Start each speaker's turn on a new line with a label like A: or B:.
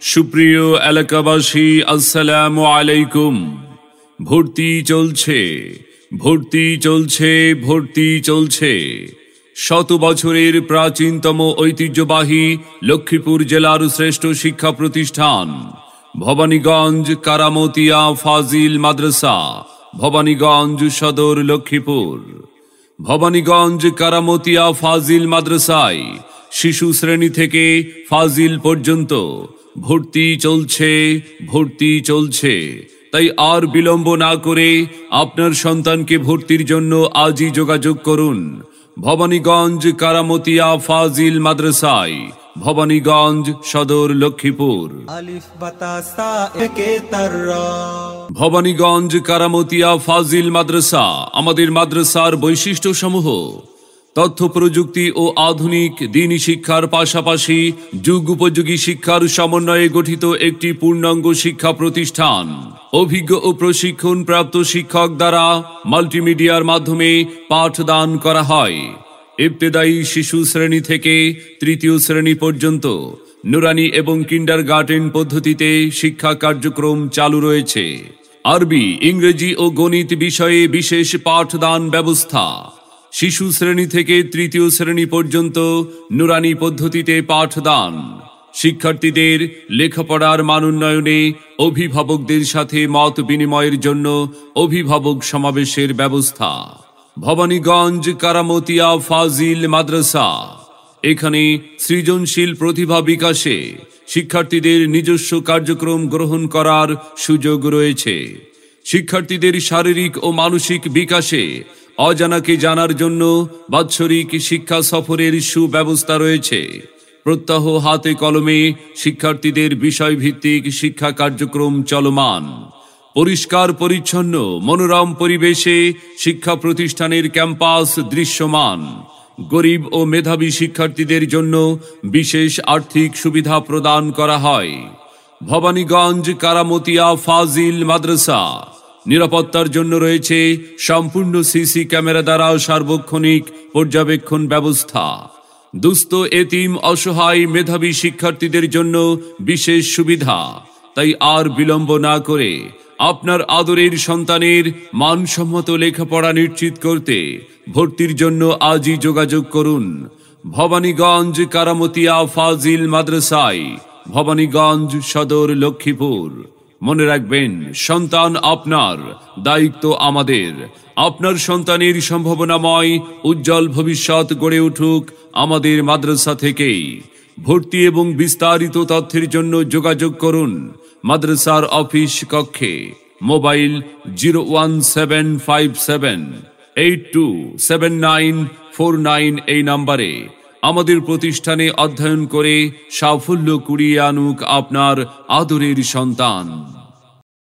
A: সুপ্রিয় এলাকাবাসী, আসসালামু আলাইকুম। ভর্তি চলছে, ভর্তি চলছে, ভর্তি চলছে। শত বছরের প্রাচীনতম ঐতিহ্যবাহী লক্ষ্মীপুর জেলার শ্রেষ্ঠ শিক্ষা প্রতিষ্ঠান ভবানীগঞ্জ কারামতিয়া ফাজিল মাদ্রাসা, ভবানীগঞ্জ সদর, লক্ষ্মীপুর। ভবানীগঞ্জ কারামতিয়া ফাজিল মাদ্রাসায় শিশু শ্রেণী থেকে ফাজিল পর্যন্ত ভর্তি চলছে, ভর্তি চলছে। তাই আর বিলম্ব না করে আপনার সন্তানকে ভর্তির জন্য আজই যোগাযোগ করুন ভবানীগঞ্জ কারামতিয়া ফাজিল মাদ্রাসায়, ভবানীগঞ্জ সদর, লক্ষ্মীপুর। ভবানীগঞ্জ কারামতিয়া ফাজিল মাদ্রাসা। আমাদের মাদ্রাসার বৈশিষ্ট্য সমূহ: তথ্য প্রযুক্তি ও আধুনিক দ্বীনি শিক্ষার পাশাপাশি যুগ উপযোগী শিক্ষার সমন্বয়ে গঠিত একটি পূর্ণাঙ্গ শিক্ষা প্রতিষ্ঠান। অভিজ্ঞ ও প্রশিক্ষণ প্রাপ্ত শিক্ষক দ্বারা মাল্টিমিডিয়ার মাধ্যমে পাঠদান করা হয়। ইবতেদায়ী শিশু শ্রেণী থেকে তৃতীয় শ্রেণী পর্যন্ত নুরানি এবং কিন্ডারগার্টেন পদ্ধতিতে শিক্ষা কার্যক্রম চালু রয়েছে। আরবি, ইংরেজি ও গণিত বিষয়ে বিশেষ পাঠদান ব্যবস্থা। শিশু শ্রেণী থেকে তৃতীয় শ্রেণী পর্যন্ত নুরানি পদ্ধতিতে পাঠদান। শিক্ষার্থীদের লেখাপড়ার মান উন্নয়নে অভিভাবকদের সাথে মত বিনিময়ের জন্য অভিভাবক সমাবেশের ব্যবস্থা। ভবানীগঞ্জ কারামতিয়া ফাজিল মাদ্রাসা। এখানে সৃজনশীল প্রতিভা বিকাশে শিক্ষার্থীদের নিজস্ব কার্যক্রম গ্রহণ করার সুযোগ রয়েছে। শিক্ষার্থীদের শারীরিক ও মানসিক বিকাশে অজানাকে জানার জন্য বাৎসরিক শিক্ষা সফরের সুব্যবস্থা রয়েছে। প্রত্যহ হাতে কলমে শিক্ষার্থীদের বিষয়ভিত্তিক শিক্ষা কার্যক্রম চলমান। পরিষ্কার পরিচ্ছন্ন মনোরম পরিবেশে শিক্ষা প্রতিষ্ঠানের ক্যাম্পাস দৃশ্যমান। গরিব ও মেধাবী শিক্ষার্থীদের জন্য বিশেষ আর্থিক সুবিধা প্রদান করা হয়। ভবানীগঞ্জ কারামতিয়া ফাজিল মাদ্রাসা। নিরাপত্তার জন্য রয়েছে সম্পূর্ণ সিসি ক্যামেরা দ্বারা সার্বক্ষণিক পর্যবেক্ষণ ব্যবস্থা। দুস্থ, এতিম, অসহায়, মেধাবী শিক্ষার্থীদের জন্য বিশেষ সুবিধা। তাই আর বিলম্ব না করে আপনার আদরের সন্তানের মানসম্মত লেখাপড়া নিশ্চিত করতে ভর্তির জন্য আজই যোগাযোগ করুন ভবানীগঞ্জ কারামতিয়া ফাজিল মাদ্রাসায়, ভবানীগঞ্জ সদর, লক্ষ্মীপুর। মনে রাখবেন, সন্তান আপনার, দায়িত্ব আমাদের। আপনার সন্তানের সম্ভাবনাময় উজ্জ্বল ভবিষ্যৎ গড়ে উঠুক আমাদের মাদ্রাসা থেকেই। ভর্তি এবং বিস্তারিত তথ্যের জন্য যোগাযোগ করুন মাদ্রাসার অফিস কক্ষে। মোবাইল 01757827949 এই নম্বরে। আমাদের প্রতিষ্ঠানে অধ্যয়ন করে সাফল্য কুড়িয়ে আনুক আপনার আদরের সন্তান।